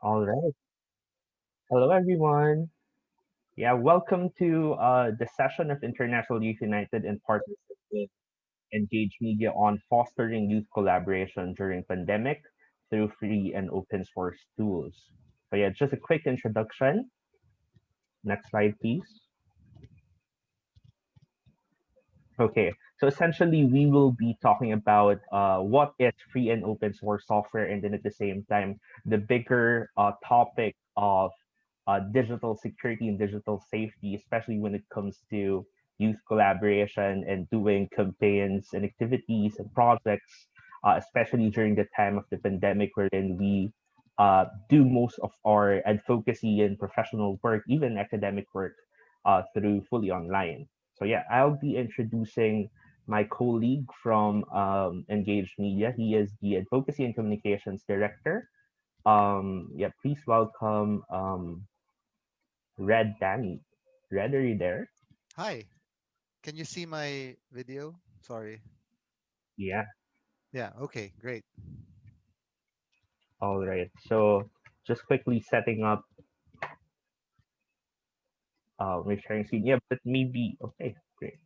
All right. Hello, everyone. Yeah, welcome to the session of International Youth United in partnership with Engage Media on fostering youth collaboration during pandemic through free and open source tools. So yeah, just a quick introduction. Next slide, please. Okay, so essentially we will be talking about what is free and open source software, and then at the same time, the bigger topic of digital security and digital safety, especially when it comes to youth collaboration and doing campaigns and activities and projects, especially during the time of the pandemic, wherein we do most of our advocacy and professional work, even academic work, through fully online. So yeah, I'll be introducing my colleague from Engage Media. He is the Advocacy and Communications Director. Yeah, please welcome Red Danny. Red, are you there? Hi, can you see my video? Sorry. Yeah, Yeah, okay, great. all right. So just quickly setting up my sharing screen. Yeah, but maybe okay, great.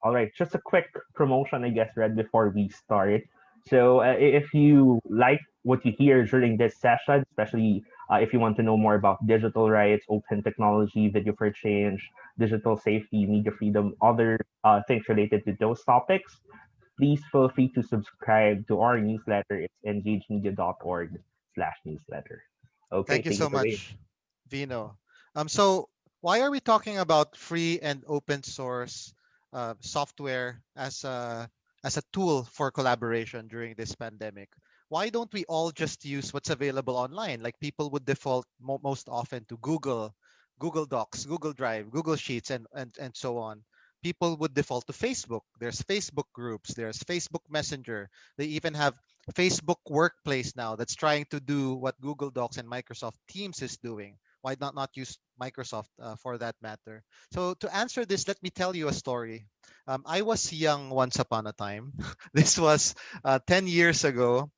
All right, just a quick promotion, I guess, Red, before we start. So, if you like what you hear during this session, especially if you want to know more about digital rights, open technology, video for change, digital safety, media freedom, other things related to those topics, please feel free to subscribe to our newsletter. It's engagemedia.org/newsletter. Okay, Thank you take it so away. much, Vino. So why are we talking about free and open source software as a tool for collaboration during this pandemic? Why don't we all just use what's available online? Like people would default most often to Google, Google Docs, Google Drive, Google Sheets, and so on. People would default to Facebook. There's Facebook groups, there's Facebook Messenger. They even have Facebook Workplace now that's trying to do what Google Docs and Microsoft Teams is doing. Why not use Microsoft for that matter? So to answer this, let me tell you a story. I was young once upon a time. This was 10 years ago.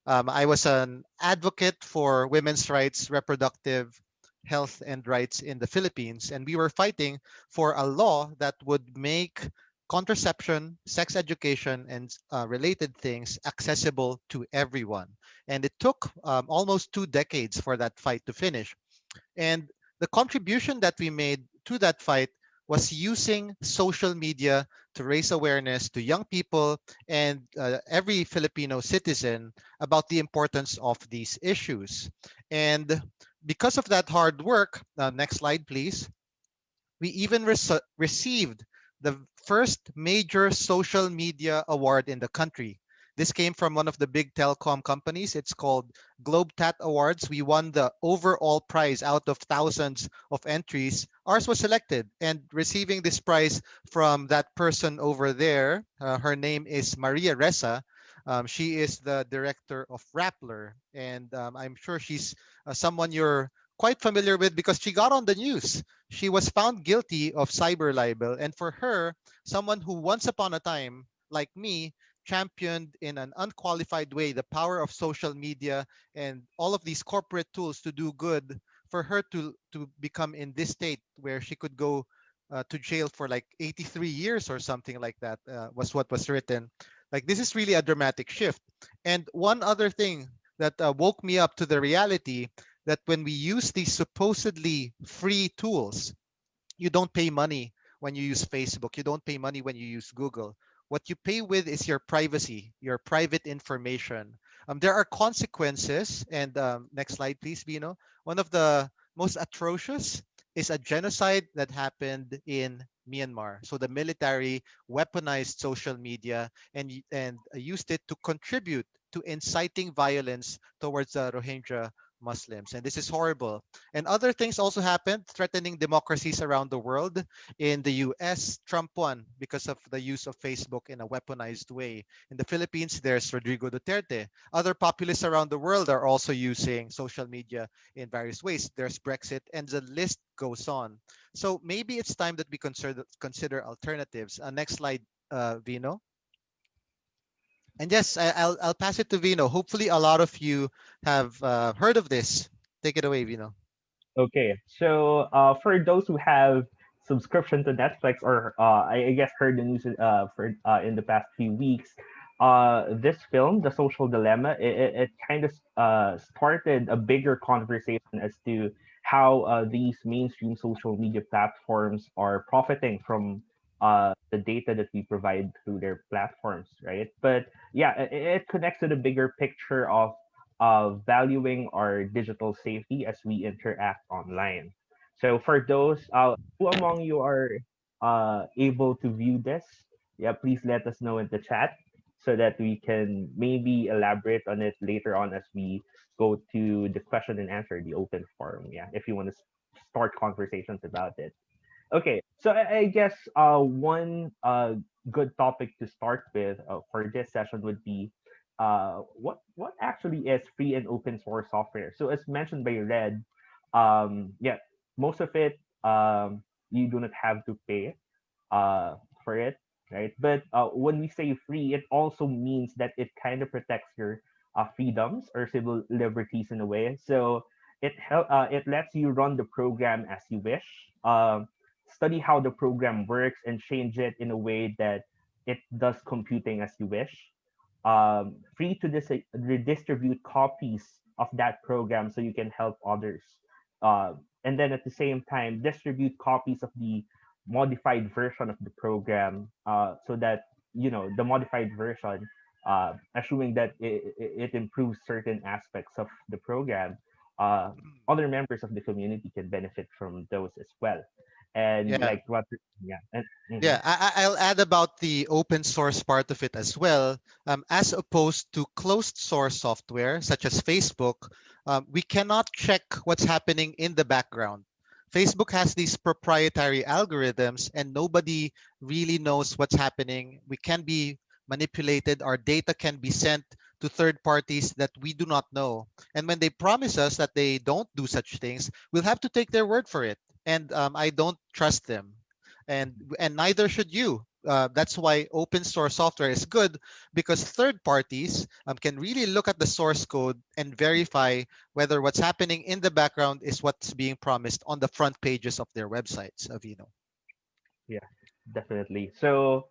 I was an advocate for women's rights, reproductive health and rights in the Philippines, and we were fighting for a law that would make contraception, sex education, and related things accessible to everyone. And it took almost 2 decades for that fight to finish. And the contribution that we made to that fight was using social media to raise awareness to young people and every Filipino citizen about the importance of these issues. And because of that hard work, next slide, please, we even received the first major social media award in the country. This came from one of the big telecom companies. It's called GlobeTat Awards. We won the overall prize out of thousands of entries. Ours was selected, and receiving this prize from that person over there, her name is Maria Ressa. She is the director of Rappler, and I'm sure she's someone you're quite familiar with because she got on the news. She was found guilty of cyber libel, and for her, someone who once upon a time, like me, championed in an unqualified way the power of social media and all of these corporate tools to do good, for her to become in this state where she could go to jail for like 83 years or something like that, was what was written. Like, this is really a dramatic shift. And one other thing that woke me up to the reality that when we use these supposedly free tools, you don't pay money when you use Facebook, you don't pay money when you use Google. What you pay with is your privacy, your private information. There are consequences. And next slide, please, Bino. One of the most atrocious is a genocide that happened in Myanmar. So the military weaponized social media and used it to contribute to inciting violence towards the Rohingya Muslims. And this is horrible. And other things also happened, threatening democracies around the world. In the US, Trump won because of the use of Facebook in a weaponized way. In the Philippines, there's Rodrigo Duterte. Other populists around the world are also using social media in various ways. There's Brexit, and the list goes on. So maybe it's time that we consider alternatives. Next slide, Vino. And yes, I'll pass it to Vino. Hopefully, a lot of you have heard of this. Take it away, Vino. Okay, so for those who have subscription to Netflix or I guess heard the news for in the past few weeks, this film, The Social Dilemma, it kind of started a bigger conversation as to how these mainstream social media platforms are profiting from the data that we provide through their platforms, right? But yeah, it connects to the bigger picture of valuing our digital safety as we interact online. So for those who among you are able to view this, yeah, please let us know in the chat so that we can maybe elaborate on it later on as we go to the question and answer, the open forum. Yeah, if you want to start conversations about it. Okay, so I guess one good topic to start with for this session would be what actually is free and open source software. So as mentioned by Red, yeah, most of it you do not have to pay uh, for it, right? But when we say free, it also means that it kind of protects your freedoms or civil liberties in a way. So it lets you run the program as you wish, study how the program works, and change it in a way that it does computing as you wish. Free to redistribute copies of that program so you can help others. Uh, and then at the same time, distribute copies of the modified version of the program so that the modified version, assuming that it improves certain aspects of the program, uh, other members of the community can benefit from those as well. And Yeah. like what, yeah, and Yeah, I'll add about the open source part of it as well. As opposed to closed source software, such as Facebook, we cannot check what's happening in the background. Facebook has these proprietary algorithms, and nobody really knows what's happening. We can be manipulated, our data can be sent to third parties that we do not know. And when they promise us that they don't do such things, we'll have to take their word for it. And I don't trust them, and neither should you. That's why open source software is good, because third parties can really look at the source code and verify whether what's happening in the background is what's being promised on the front pages of their websites, Avino. yeah, definitely. So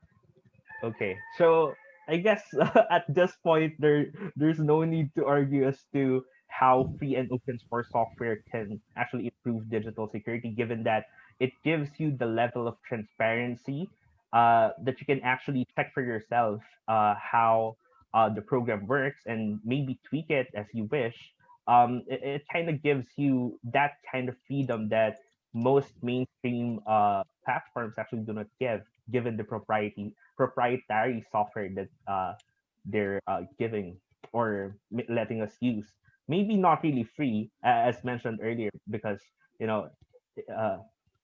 okay, so I guess at this point there's no need to argue as to how free and open source software can actually improve digital security, given that it gives you the level of transparency that you can actually check for yourself how the program works and maybe tweak it as you wish. It kind of gives you that kind of freedom that most mainstream platforms actually do not give, given the proprietary software that they're giving or letting us use. Maybe not really free, as mentioned earlier, because you know, uh,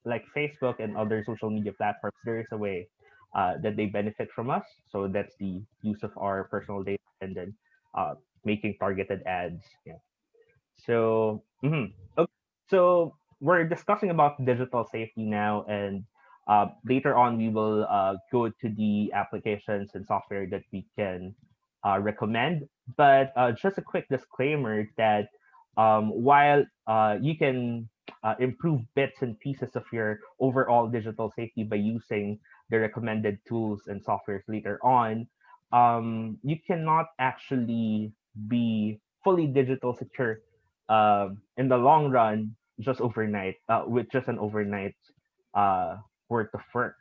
like Facebook and other social media platforms, there is a way that they benefit from us. So that's the use of our personal data and then uh, making targeted ads. Yeah. So, okay. So we're discussing about digital safety now, and later on we will go to the applications and software that we can recommend. But just a quick disclaimer that while you can improve bits and pieces of your overall digital safety by using the recommended tools and softwares later on, you cannot actually be fully digital secure in the long run just overnight with just an overnight uh, worth of work.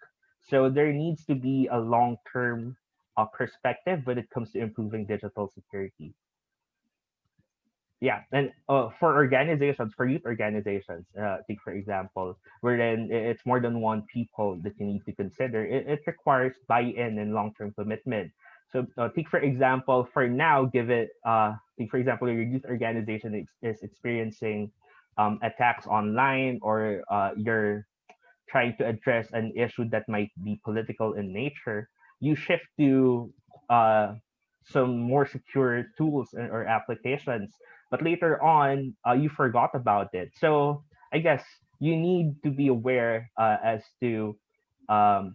So there needs to be a long term perspective when it comes to improving digital security. Yeah, and for organizations, for youth organizations, take for example, wherein it's more than one people that you need to consider, it requires buy-in and long-term commitment. So take for example, for now, give it, take for example, your youth organization is experiencing attacks online, or you're trying to address an issue that might be political in nature, you shift to uh, some more secure tools or applications. But later on, you forgot about it. So I guess you need to be aware as to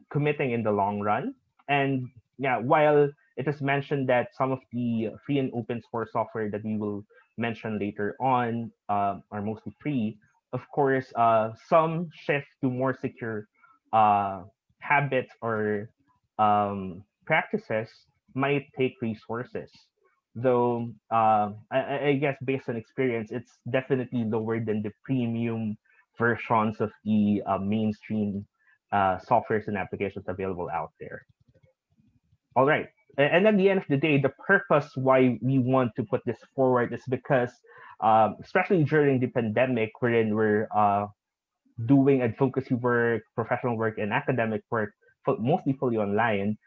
committing in the long run. And yeah, while it is mentioned that some of the free and open source software that we will mention later on are mostly free. Of course, some shift to more secure uh, habits or practices might take resources. Though I guess based on experience, it's definitely lower than the premium versions of the mainstream softwares and applications available out there. All right. And at the end of the day, the purpose why we want to put this forward is because, especially during the pandemic, wherein we're doing advocacy work, professional work, and academic work, mostly fully online,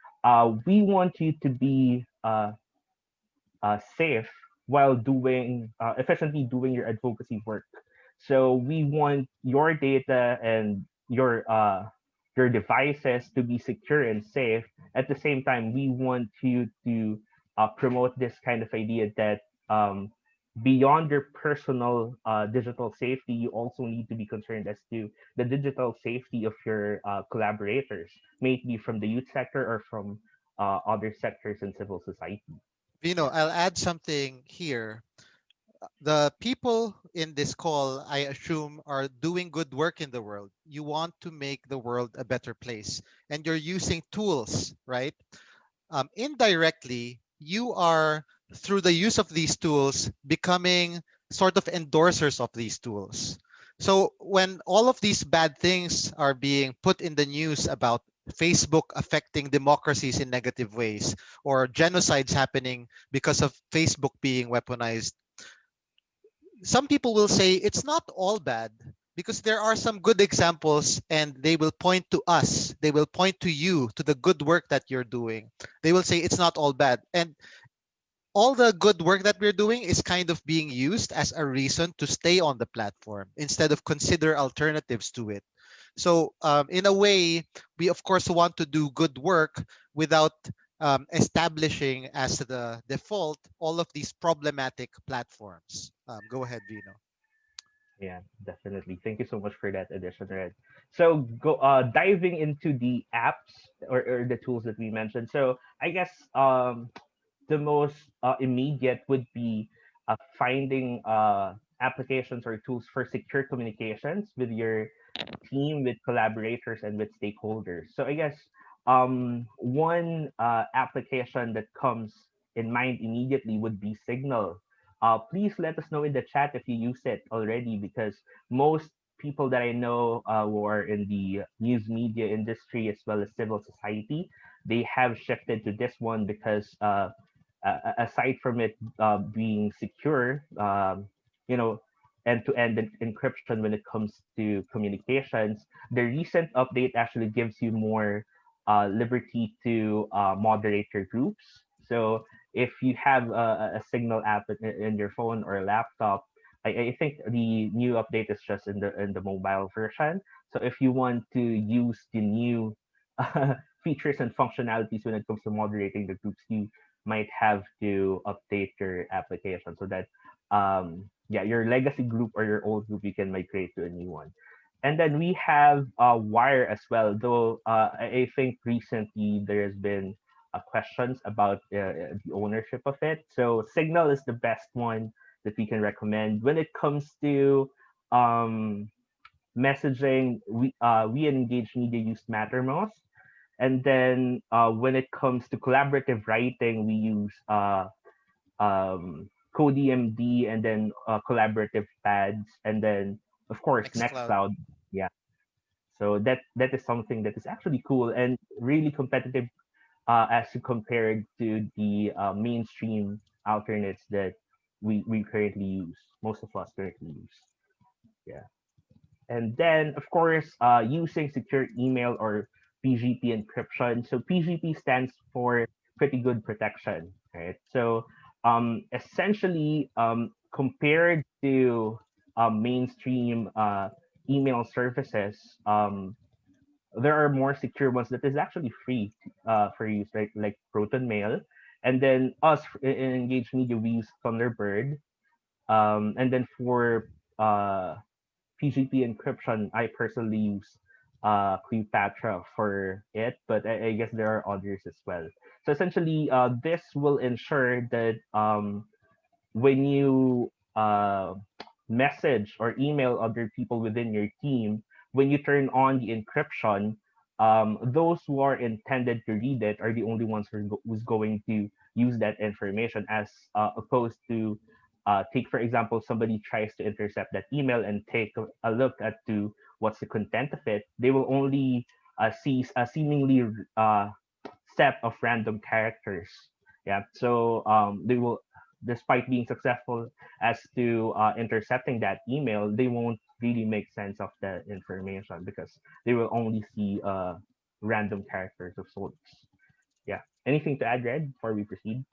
we want you to be safe while doing efficiently doing your advocacy work. So we want your data and your devices to be secure and safe. At the same time, we want you to promote this kind of idea that beyond your personal digital safety, you also need to be concerned as to the digital safety of your collaborators, may it be from the youth sector or from other sectors in civil society. Vino, Yeah. I'll add something here. The people in this call, I assume, are doing good work in the world. You want to make the world a better place, and you're using tools, right? Indirectly, you are, through the use of these tools, becoming sort of endorsers of these tools. So when all of these bad things are being put in the news about Facebook affecting democracies in negative ways, or genocides happening because of Facebook being weaponized, some people will say it's not all bad because there are some good examples, and they will point to us, they will point to you, to the good work that you're doing. They will say it's not all bad, and all the good work that we're doing is kind of being used as a reason to stay on the platform instead of consider alternatives to it. So in a way, we of course want to do good work without establishing as the default all of these problematic platforms. Go ahead, Vino. Yeah, definitely. Thank you so much for that addition, Red. So go diving into the apps or the tools that we mentioned. So I guess the most immediate would be finding applications or tools for secure communications with your team, with collaborators, and with stakeholders. So I guess one application that comes in mind immediately would be Signal. Please let us know in the chat if you use it already, because most people that I know who are in the news media industry as well as civil society, they have shifted to this one because aside from it being secure, you know, end-to-end encryption when it comes to communications, the recent update actually gives you more liberty to moderate your groups. So if you have a Signal app in your phone or laptop, I think the new update is just in the mobile version. So if you want to use the new features and functionalities when it comes to moderating the groups, you might have to update your application so that yeah, your legacy group or your old group you can migrate to a new one. And then we have Wire as well, though I think recently there has been questions about the ownership of it. So Signal is the best one that we can recommend when it comes to um, messaging. We engage media use Mattermost, and then when it comes to collaborative writing, we use CodeMD, and then collaborative pads, and then of course Nextcloud. Nextcloud. Yeah. So that is something that is actually cool and really competitive as compared to the mainstream alternates that we currently use. Most of us currently use. Yeah. And then, of course, using secure email or PGP encryption. So PGP stands for pretty good protection, right? So essentially, compared to mainstream email services, there are more secure ones that is actually free for use, like Proton Mail. And then us in Engage Media, we use Thunderbird. And then for PGP encryption, I personally use Cleopatra for it, but I guess there are others as well. So essentially, this will ensure that when you message or email other people within your team, when you turn on the encryption, those who are intended to read it are the only ones who's going to use that information, as opposed to take, for example, somebody tries to intercept that email and take a look at to what's the content of it. They will only see a seemingly uh, set of random characters. Yeah, so they will, despite being successful as to intercepting that email, they won't really make sense of the information because they will only see random characters of sorts. Yeah. Anything to add, Red, before we proceed?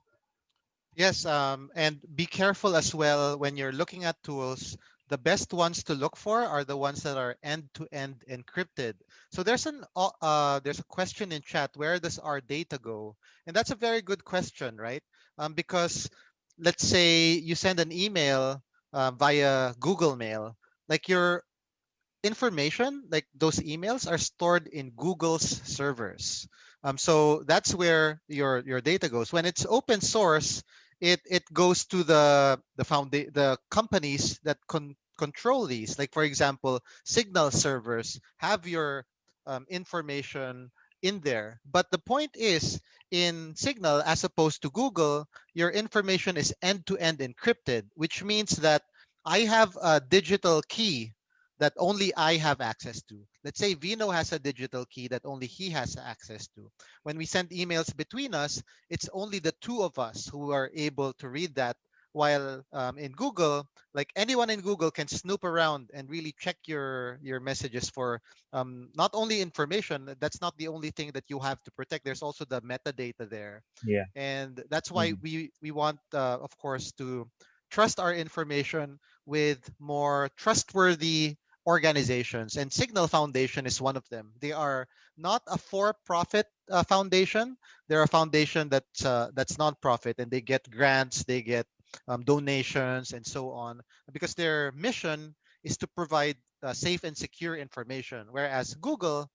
Yes, and be careful as well when you're looking at tools. The best ones to look for are the ones that are end-to-end encrypted. So there's a question in chat: where does our data go? And that's a very good question, right? Because let's say you send an email via Google Mail, like your information, like those emails, are stored in Google's servers. So that's where your data goes. When it's open source, it goes to the companies that control these. Like for example, Signal servers have your information in there. But the point is, in Signal, as opposed to Google, your information is end-to-end encrypted, which means that I have a digital key that only I have access to. Let's say Vino has a digital key that only he has access to. When we send emails between us, it's only the two of us who are able to read that. While in Google, like anyone in Google can snoop around and really check your messages for not only information. That's not the only thing that you have to protect. There's also the metadata there, Yeah. and that's why Mhm. we want, of course, to trust our information with more trustworthy organizations, and Signal Foundation is one of them. They are not a for-profit foundation. They're a foundation that's non-profit, and they get grants, they get donations, and so on, because their mission is to provide safe and secure information. Whereas Google,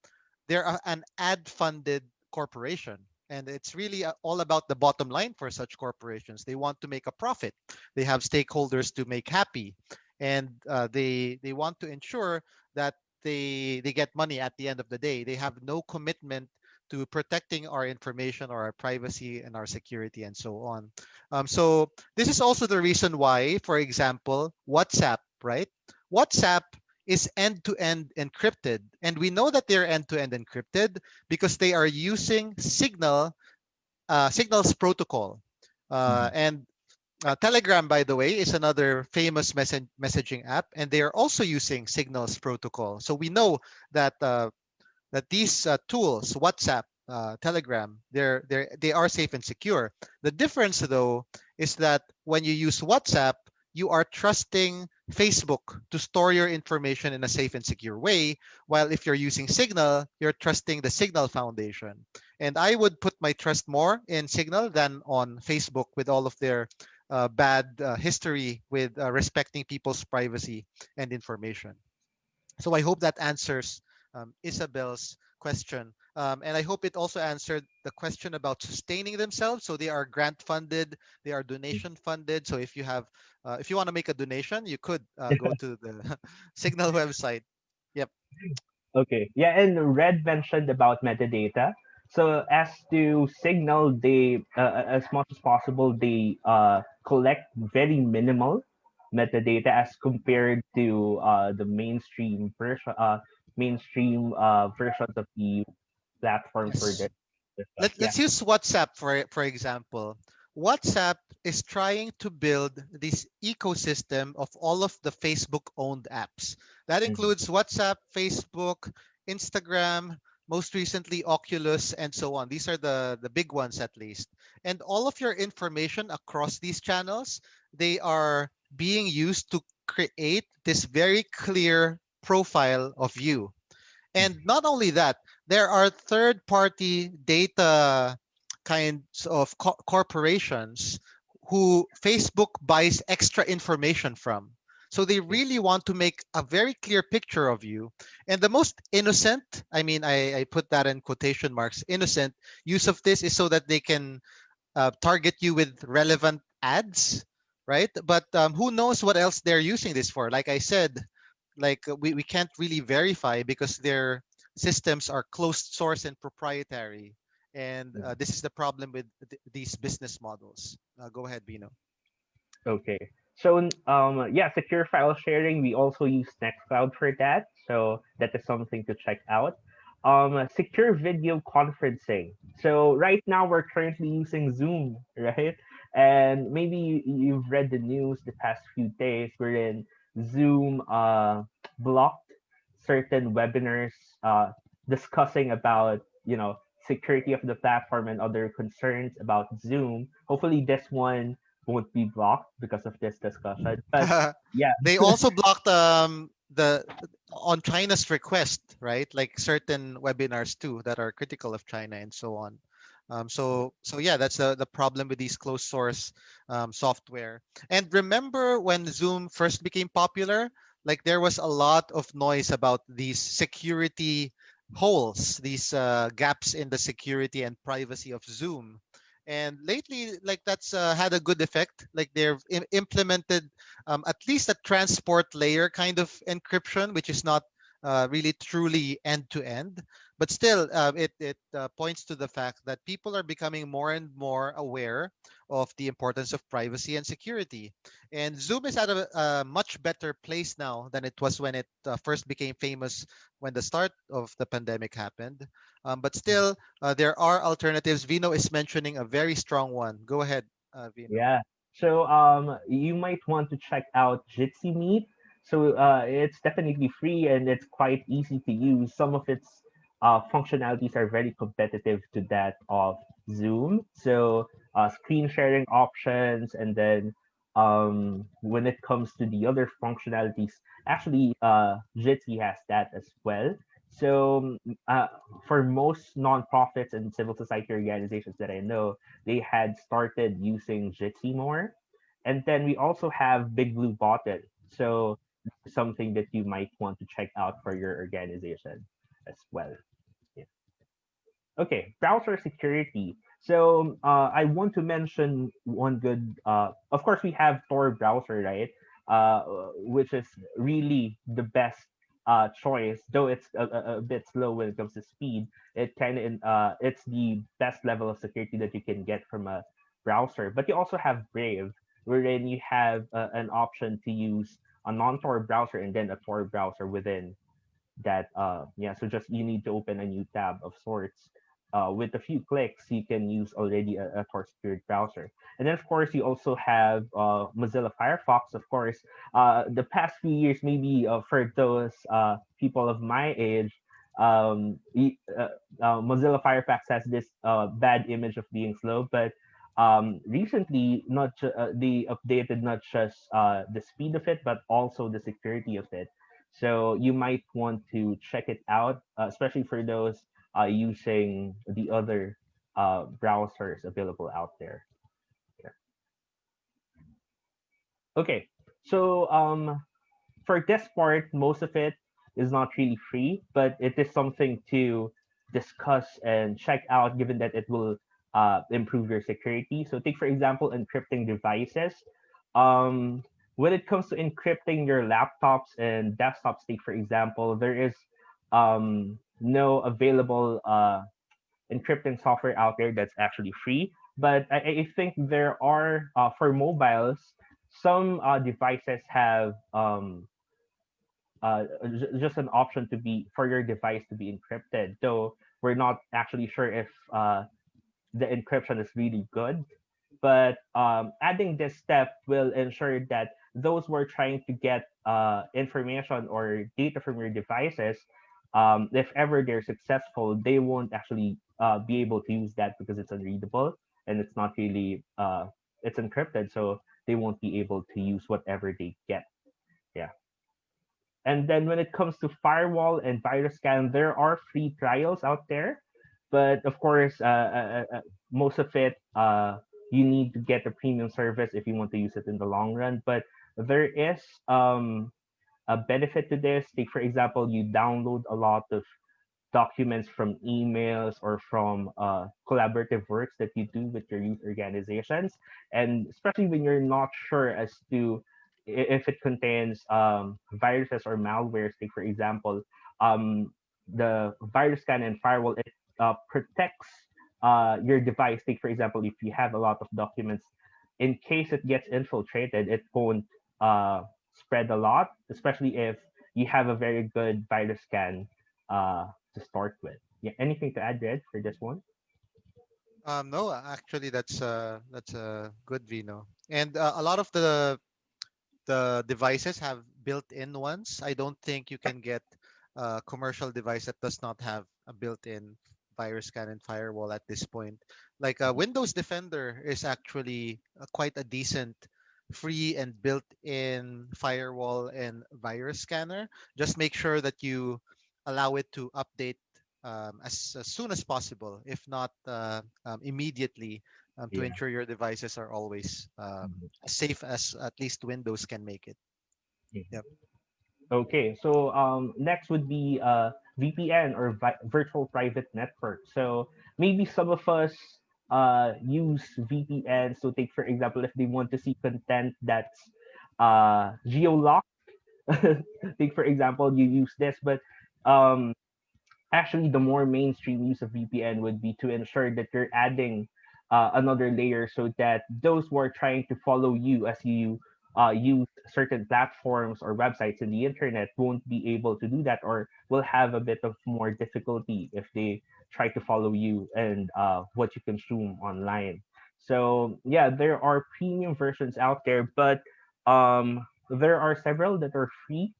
they're an ad-funded corporation. And it's really all about the bottom line for such corporations. They want to make a profit. They have stakeholders to make happy, and they want to ensure that they get money at the end of the day. They have no commitment to protecting our information or our privacy and our security and so on. So this is also the reason why, for example, WhatsApp, right? WhatsApp is end-to-end encrypted, and we know that they're end-to-end encrypted because they are using Signal's protocol, Mhm. and Telegram, by the way, is another famous messaging app, and they are also using Signal's protocol. So we know that these tools, WhatsApp, Telegram, they are safe and secure. The difference, though, is that when you use WhatsApp, you are trusting Facebook to store your information in a safe and secure way, while if you're using Signal, you're trusting the Signal Foundation. And I would put my trust more in Signal than on Facebook, with all of their bad history with respecting people's privacy and information. So I hope that answers Isabel's question. And I hope it also answered the question about sustaining themselves. So they are grant funded, they are donation funded. So if you want to make a donation, you could go to the Signal website. Yep. Okay. Yeah, and Red mentioned about metadata. So as to Signal, they as much as possible they collect very minimal metadata as compared to the mainstream versions of the platforms for Yes. this stuff. Let's Yeah. use WhatsApp for example. WhatsApp is trying to build this ecosystem of all of the Facebook owned apps. That Mhm. includes WhatsApp, Facebook, Instagram, most recently Oculus, and so on. These are the big ones, at least. And all of your information across these channels, they are being used to create this very clear profile of you. And not only that, there are third party data kinds of corporations who Facebook buys extra information from. So they really want to make a very clear picture of you. And the most innocent, I mean, I put that in quotation marks, innocent use of this is so that they can target you with relevant ads, right? But who knows what else they're using this for? Like I said, like we can't really verify because their systems are closed source and proprietary. And this is the problem with these business models. Go ahead, Vino. Okay. So yeah, secure file sharing. We also use Nextcloud for that. So that is something to check out. Secure video conferencing. So right now we're currently using Zoom, right? And maybe you've read the news the past few days wherein Zoom blocked certain webinars discussing about security of the platform and other concerns about Zoom. Hopefully this one won't be blocked because of this discussion. But yeah, They also blocked the on China's request, right? Like certain webinars too that are critical of China and so on. So yeah, that's the problem with these closed source software. And remember when Zoom first became popular, like there was a lot of noise about these security holes, these gaps in the security and privacy of Zoom. And lately, like that's had a good effect. Like they've implemented at least a transport layer kind of encryption, which is not really truly end to end. But still, it points to the fact that people are becoming more and more aware of the importance of privacy and security. And Zoom is at a much better place now than it was when it first became famous when the start of the pandemic happened. But still, there are alternatives. Vino is mentioning a very strong one. Go ahead, Vino. yeah. So you might want to check out Jitsi Meet. So it's definitely free and it's quite easy to use. Some of its functionalities are very competitive to that of Zoom. So screen sharing options, and then when it comes to the other functionalities, actually Jitsi has that as well. So for most nonprofits and civil society organizations that I know, they had started using Jitsi more. And then we also have Big Blue Button. So something that you might want to check out for your organization as well. Yeah. Okay, browser security. So I want to mention one good. Of course, we have Tor browser, right? Which is really the best choice, though it's a bit slow when it comes to speed. It's the best level of security that you can get from a browser. But you also have Brave, wherein you have an option to use a non-Tor browser and then a Tor browser within that yeah, so just you need to open a new tab of sorts. With a few clicks you can use already a Tor secured browser. And then of course you also have Mozilla Firefox, of course. The past few years, maybe for those people of my age, Mozilla Firefox has this bad image of being slow, but recently they updated not just the speed of it but also the security of it. So you might want to check it out, especially for those using the other browsers available out there. Yeah. Okay, so for this part, most of it is not really free, but it is something to discuss and check out, given that it will improve your security. So, take for example, encrypting devices. Um, when it comes to encrypting your laptops and desktops, take for example, there is no available encrypting software out there that's actually free. But I think there are for mobiles, some devices have just an option to be for your device to be encrypted. Though we're not actually sure if the encryption is really good. But adding this step will ensure that those who are trying to get information or data from your devices, if ever they're successful, they won't actually be able to use that because it's unreadable and it's not really it's encrypted, so they won't be able to use whatever they get. Yeah. And then when it comes to firewall and virus scan, there are free trials out there, but of course, most of it you need to get a premium service if you want to use it in the long run. But there is a benefit to this. Take for example, you download a lot of documents from emails or from collaborative works that you do with your youth organizations, and especially when you're not sure as to if it contains viruses or malwares. Take for example, um, the virus scan and firewall, it protects your device. Take for example, if you have a lot of documents, in case it gets infiltrated, it won't spread a lot, especially if you have a very good virus scan to start with. Yeah, anything to add, Red, for this one? No, actually, that's a good Vino. And a lot of the devices have built-in ones. I don't think you can get a commercial device that does not have a built-in virus scan and firewall at this point. Like Windows Defender is actually quite a decent free and built-in firewall and virus scanner. Just make sure that you allow it to update as soon as possible, if not immediately, to Yeah. ensure your devices are always Mhm. as safe as at least Windows can make it. Mhm. Yep. Okay, so next would be VPN or virtual private network. So maybe some of us use VPN. So take for example, if they want to see content that's geo. Take for example, you use this, but um, actually the more mainstream use of VPN would be to ensure that you're adding another layer so that those who are trying to follow you as you use certain platforms or websites in the internet won't be able to do that, or will have a bit of more difficulty if they try to follow you and what you consume online. So yeah, there are premium versions out there, but there are several that are free.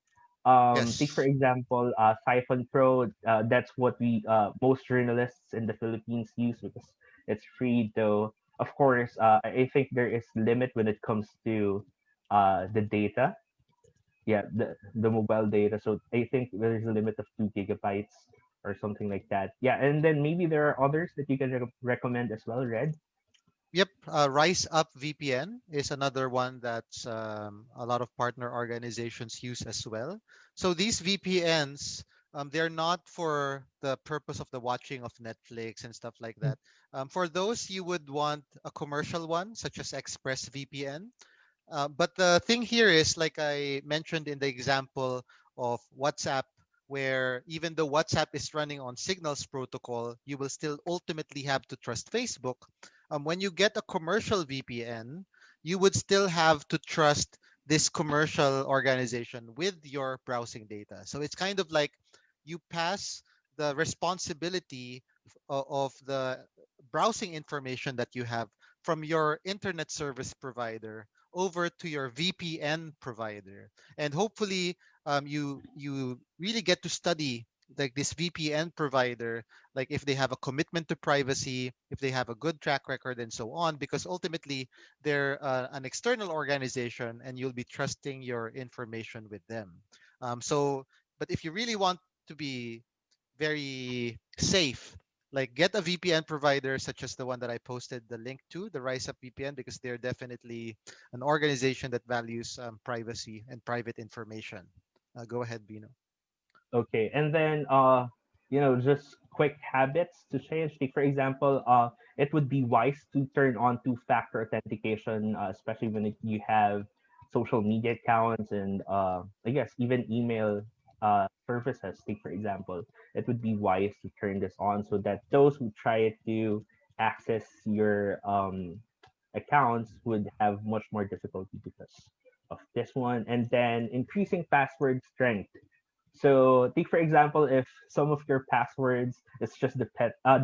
Take for Yes. example, Siphon Pro. That's what we most journalists in the Philippines use because it's free. Though, of course, I think there is limit when it comes to the data. Yeah, the mobile data. So I think there's a limit of 2 GB or something like that. Yeah, and then maybe there are others that you can recommend as well. Red. Yep. Rise Up VPN is another one that a lot of partner organizations use as well. So these VPNs, they're not for the purpose of the watching of Netflix and stuff like that. For those, you would want a commercial one, such as ExpressVPN. But the thing here is, like I mentioned in the example of WhatsApp, where even though WhatsApp is running on Signal's protocol, you will still ultimately have to trust Facebook. When you get a commercial VPN, you would still have to trust this commercial organization with your browsing data. So it's kind of like you pass the responsibility of the browsing information that you have from your internet service provider over to your VPN provider, and hopefully you really get to study like this VPN provider, like if they have a commitment to privacy, if they have a good track record, and so on, because ultimately they're an external organization, and you'll be trusting your information with them. But if you really want to be very safe, like get a VPN provider such as the one that I posted the link to, the Rise Up VPN, because they're definitely an organization that values privacy and private information. Go ahead, Bino. Okay, and then just quick habits to change. Take for example, it would be wise to turn on two-factor authentication, especially when you have social media accounts and I guess even email services. Take for example, it would be wise to turn this on so that those who try to access your accounts would have much more difficulty because of this one. And then increasing password strength. So take for example, if some of your passwords is just the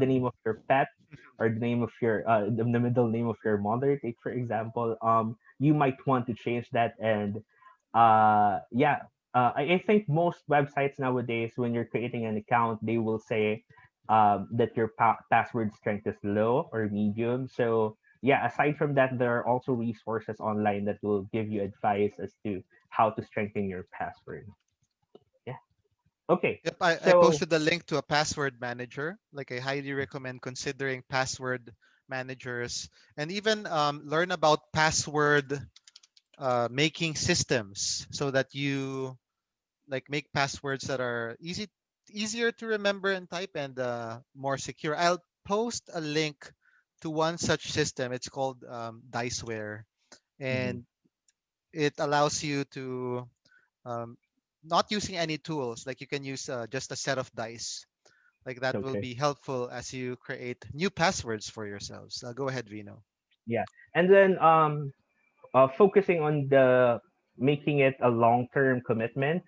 name of your pet, or the name of your the middle name of your mother. Take for example, you might want to change that. And yeah, I think most websites nowadays, when you're creating an account, they will say that your password strength is low or medium. So yeah, aside from that, there are also resources online that will give you advice as to how to strengthen your password. Yeah. Okay. Yep, I So posted the link to a password manager. Like I highly recommend considering password managers, and even learn about password making systems so that you like make passwords that are easier to remember and type and more secure. I'll post a link to one such system. It's called Diceware, Mhm. and it allows you to um, not using any tools. Like you can use just a set of dice. Like that will Okay. be helpful as you create new passwords for yourselves. Go ahead, Vino. Yeah. And then focusing on the making it a long-term commitment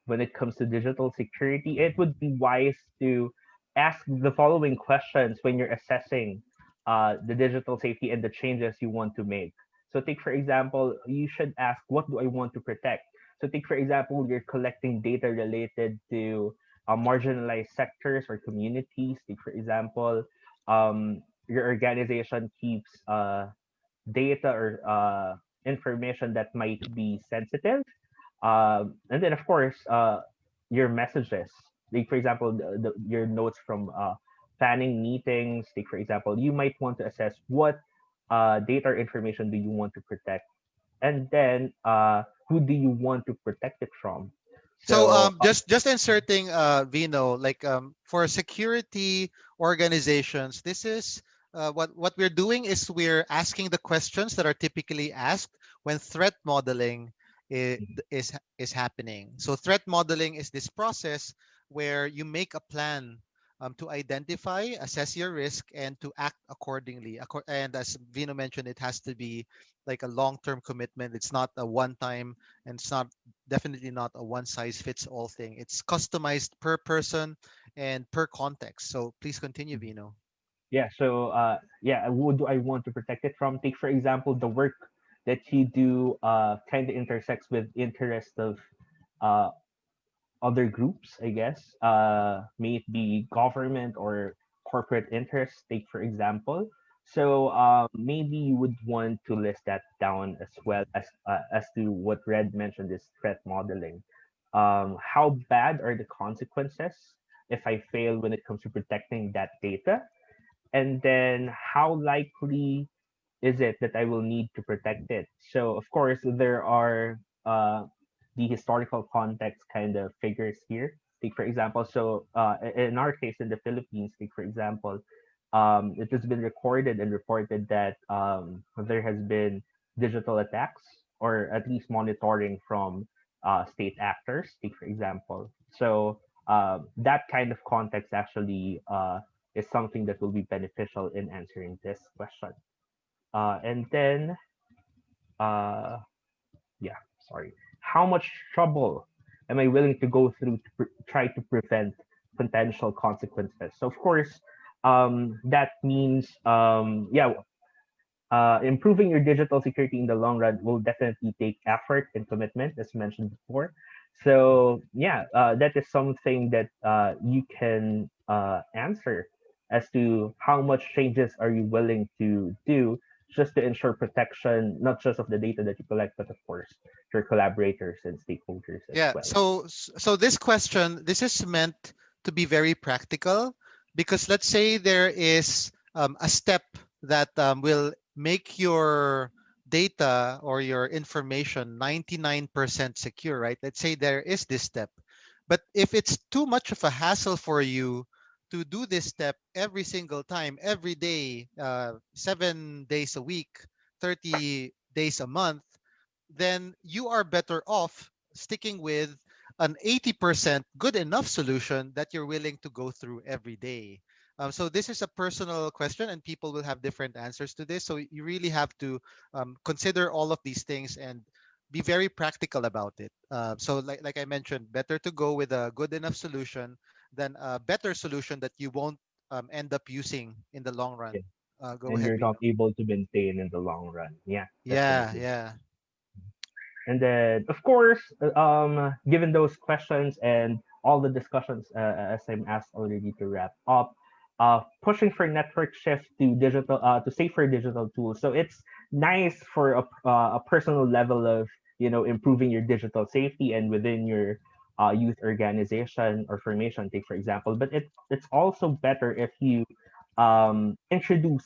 when it comes to digital security, it would be wise to ask the following questions when you're assessing the digital safety and the changes you want to make. So take for example, you should ask, what do I want to protect? So take for example, you're collecting data related to marginalized sectors or communities. Take for example, your organization keeps data or information that might be sensitive. And then, of course, your messages. Like, for example, your notes from planning meetings. Take, for example, you might want to assess what data or information do you want to protect, and then who do you want to protect it from. So So, just inserting Vino, like for security organizations, this is what we're doing is we're asking the questions that are typically asked when threat modeling is happening. So threat modeling is this process where you make a plan to identify, assess your risk, and to act accordingly. And as Vino mentioned, it has to be like a long-term commitment. It's not a one-time, and it's not definitely not a one size fits all thing. It's customized per person and per context. So please continue, Vino. yeah, so yeah, who do I want to protect it from? Take for example, the work that you do kind of intersects with interest of uh, other groups, I guess. May it be government or corporate interests, take for example. So maybe you would want to list that down as to what Red mentioned is threat modeling. How bad are the consequences if I fail when it comes to protecting that data? And then how likely is it that I will need to protect it? So of course there are the historical context kind of figures here. Take for example, so in our case in the Philippines, take for example, it has been recorded and reported that there has been digital attacks or at least monitoring from state actors. Take for example, so that kind of context actually is something that will be beneficial in answering this question. And then, uh, yeah, sorry. How much trouble am I willing to go through to try to prevent potential consequences? So, of course, that means, yeah, improving your digital security in the long run will definitely take effort and commitment, as mentioned before. So, yeah, that is something that you can answer as to how much changes are you willing to do just to ensure protection, not just of the data that you collect, but of course your collaborators and stakeholders as Yeah. well. So this question, this is meant to be very practical because let's say there is a step that will make your data or your information 99% secure, right? Let's say there is this step. But if it's too much of a hassle for you to do this step every single time, every day, 7 days a week, 30 days a month, then you are better off sticking with an 80% good enough solution that you're willing to go through every day. So this is a personal question, and people will have different answers to this. So you really have to consider all of these things and be very practical about it. So like I mentioned, better to go with a good enough solution than a better solution that you won't end up using in the long run. Yeah. Go And ahead, you're not Vino. able to maintain in the long run. Yeah, Yeah, definitely. yeah. And then, of course, given those questions and all the discussions, as I'm asked already to wrap up, pushing for network shift to to safer digital tools. So it's nice for a personal level of improving your digital safety and within your youth organization or formation. Take for example, but it's also better if you introduce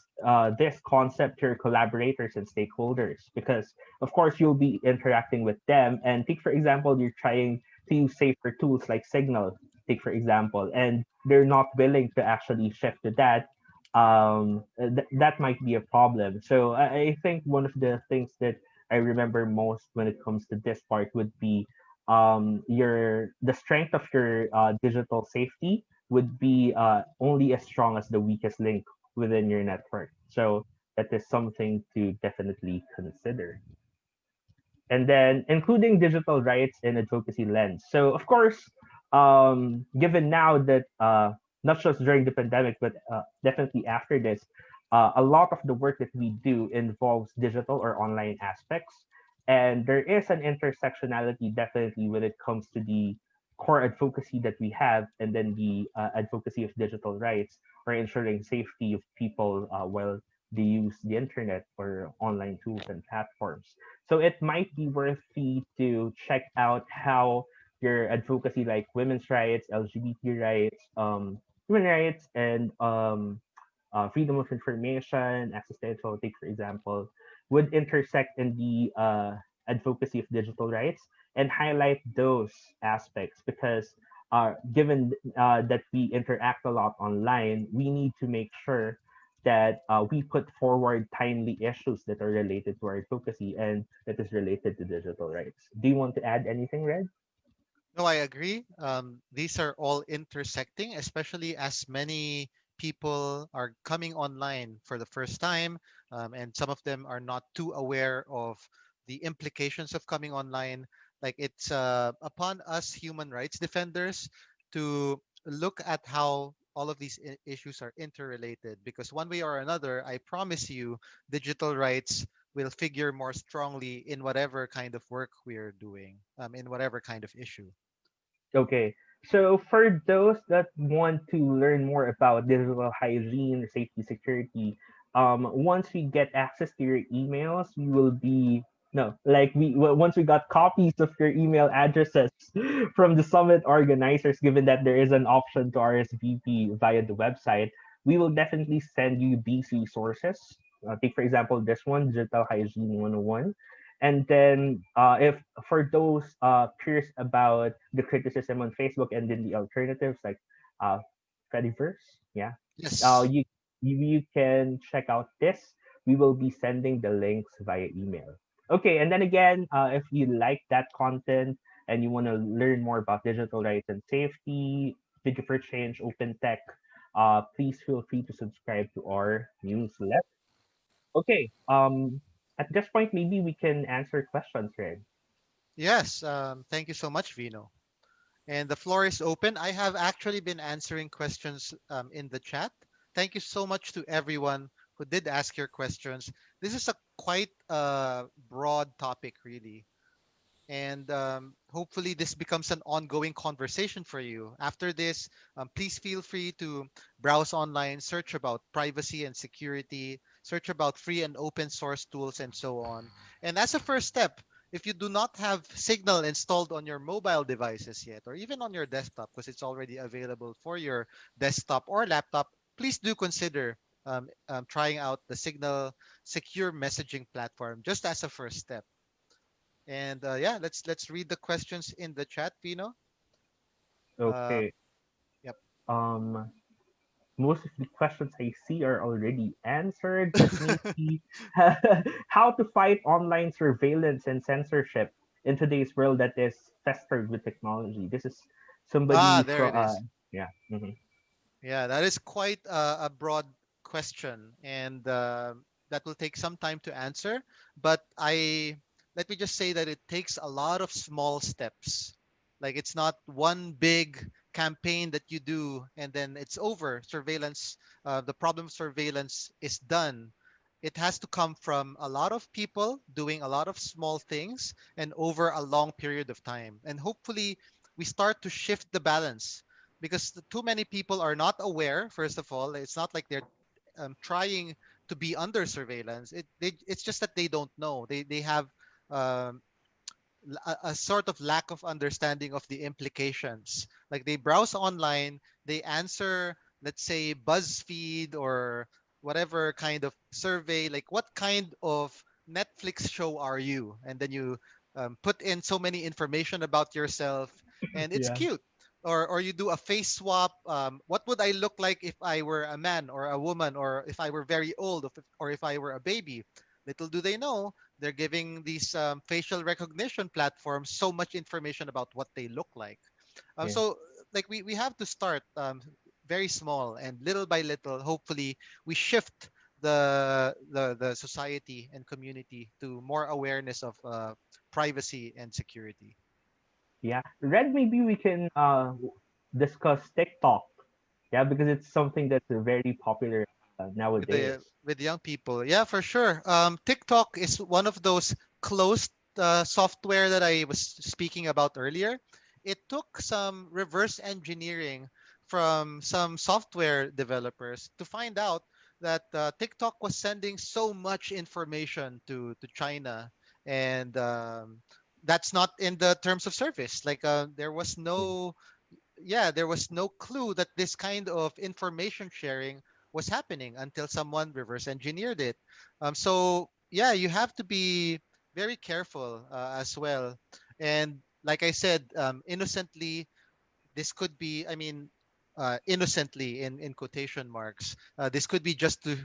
this concept to your collaborators and stakeholders, because of course you'll be interacting with them. And take for example, you're trying to use safer tools like Signal, take for example, and they're not willing to actually shift to that. That might be a problem. So I think one of the things that I remember most when it comes to this part would be your the strength of your digital safety would be only as strong as the weakest link within your network. So that is something to definitely consider. And then including digital rights in advocacy lens. So of course, given now that not just during the pandemic, but definitely after this, a lot of the work that we do involves digital or online aspects, and there is an intersectionality definitely when it comes to the core advocacy that we have, and then the advocacy of digital rights or ensuring safety of people while they use the internet or online tools and platforms. So it might be worthy to check out how your advocacy, like women's rights, LGBT rights, human rights, and freedom of information, access to info, take for example, would intersect in the advocacy of digital rights, and highlight those aspects, because given that we interact a lot online, we need to make sure that we put forward timely issues that are related to our advocacy and that is related to digital rights. Do you want to add anything, Red? No, I agree. These are all intersecting, especially as many people are coming online for the first time, and some of them are not too aware of the implications of coming online. Like it's upon us human rights defenders to look at how all of these issues are interrelated, because one way or another, I promise you, digital rights will figure more strongly in whatever kind of work we're doing, in whatever kind of issue. Okay. So for those that want to learn more about digital hygiene, safety, security, once we get access to your emails, we will be no, like once we got copies of your email addresses from the summit organizers, given that there is an option to RSVP via the website, we will definitely send you these resources. Take for example this one, Digital Hygiene 101. And then if for those curious about the criticism on Facebook and then the alternatives like uh, Fediverse, yeah, Yes. you, you can check out this. We will be sending the links via email. Okay, and then again, if you like that content and you want to learn more about digital rights and safety, Digital for Change, Open Tech, please feel free to subscribe to our newsletter. Okay, at this point, maybe we can answer questions, right? Yes. Thank you so much, Vino. And the floor is open. I have actually been answering questions in the chat. Thank you so much to everyone who did ask your questions. This is a quite broad topic, really. And hopefully, this becomes an ongoing conversation for you. After this, please feel free to browse online, search about privacy and security, search about free and open source tools, and so on. And as a first step, if you do not have Signal installed on your mobile devices yet, or even on your desktop, because it's already available for your desktop or laptop, please do consider trying out the Signal secure messaging platform just as a first step. And yeah, let's read the questions in the chat, Vino. Okay. Um, yep. Um, most of the questions I see are already answered, but maybe how to fight online surveillance and censorship in today's world that is festered with technology. This is Ah, somebody there from it is. yeah. Yeah, that is quite a broad question, and that will take some time to answer. But I let me just say that it takes a lot of small steps. Like it's not one big campaign that you do and then it's over. Surveillance, the problem of surveillance is done. It has to come from a lot of people doing a lot of small things and over a long period of time. And hopefully, we start to shift the balance because too many people are not aware. First of all, it's not like they're trying to be under surveillance. It's just that they don't know. They have um, a sort of lack of understanding of the implications. Like they browse online, they answer let's say BuzzFeed or whatever kind of survey, like what kind of Netflix show are you? And then you put in so many information about yourself, and it's Yeah. cute. Or you do a face swap. What would I look like if I were a man or a woman, or if I were very old, or if I were a baby? Little do they know, they're giving these facial recognition platforms so much information about what they look like. Yeah. So like we have to start very small, and little by little, hopefully we shift the society and community to more awareness of privacy and security. Yeah. Red, maybe we can discuss TikTok. Yeah, because it's something that's very popular nowadays. With young people, yeah, for sure. TikTok is one of those closed software that I was speaking about earlier. It took some reverse engineering from some software developers to find out that TikTok was sending so much information to China, and that's not in the terms of service. Like there was Yeah. no, yeah, there was no clue that this kind of information sharing was happening until someone reverse engineered it. So yeah, you have to be very careful as well. And like I said, innocently, this could be, I mean, innocently in quotation marks, this could be just to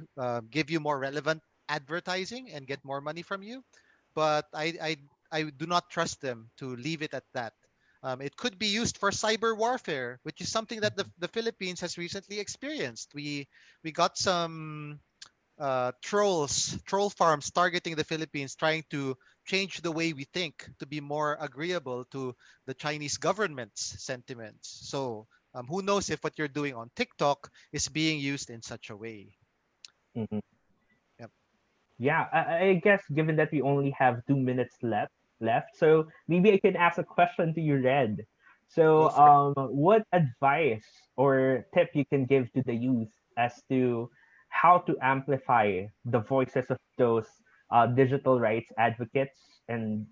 give you more relevant advertising and get more money from you. But I do not trust them to leave it at that. It could be used for cyber warfare, which is something that the Philippines has recently experienced. We got some troll farms targeting the Philippines, trying to change the way we think to be more agreeable to the Chinese government's sentiments. So, who knows if what you're doing on TikTok is being used in such a way? Mhm. Yep. Yeah, I guess given that we only have 2 minutes left, so maybe I can ask a question to you, Red. Go So, for it. what advice or tip you can give to the youth as to how to amplify the voices of those digital rights advocates and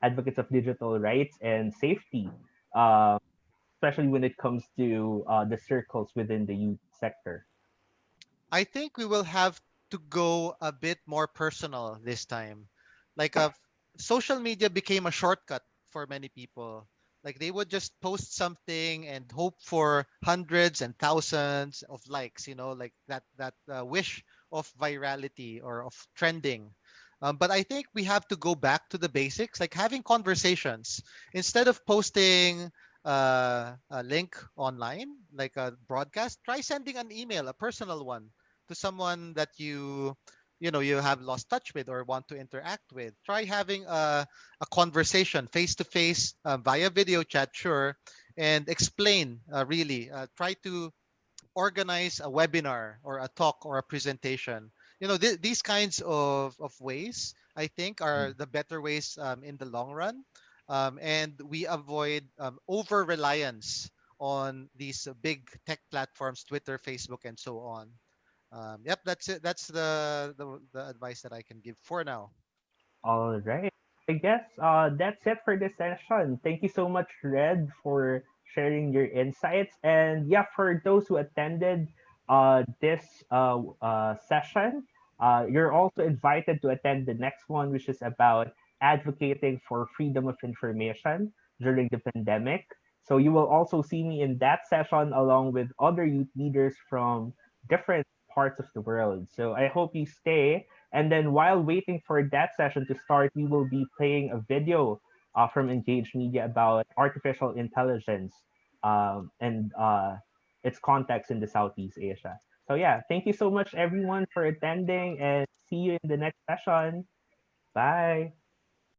advocates of digital rights and safety, uh, especially when it comes to the circles within the youth sector? I think we will have to go a bit more personal this time. Like social media became a shortcut for many people. Like they would just post something and hope for hundreds and thousands of likes, like that wish of virality or of trending. But I think we have to go back to the basics, like having conversations instead of posting a link online, like a broadcast. Try sending an email, a personal one, to someone that you have lost touch with or want to interact with. Try having a conversation face to face via video chat, sure, and explain, really. Try to organize a webinar or a talk or a presentation. These kinds of ways, I think, are the better ways in the long run. And we avoid over reliance on these big tech platforms, Twitter, Facebook, and so on. Yep, that's it. That's the advice that I can give for now. All right. I guess that's it for this session. Thank you so much, Red, for sharing your insights. And yeah, for those who attended this session, you're also invited to attend the next one, which is about advocating for freedom of information during the pandemic. So you will also see me in that session along with other youth leaders from different parts of the world. So I hope you stay, and then while waiting for that session to start, we will be playing a video from Engage Media about artificial intelligence and its context in the Southeast Asia. So yeah, thank you so much everyone for attending and see you in the next session. Bye.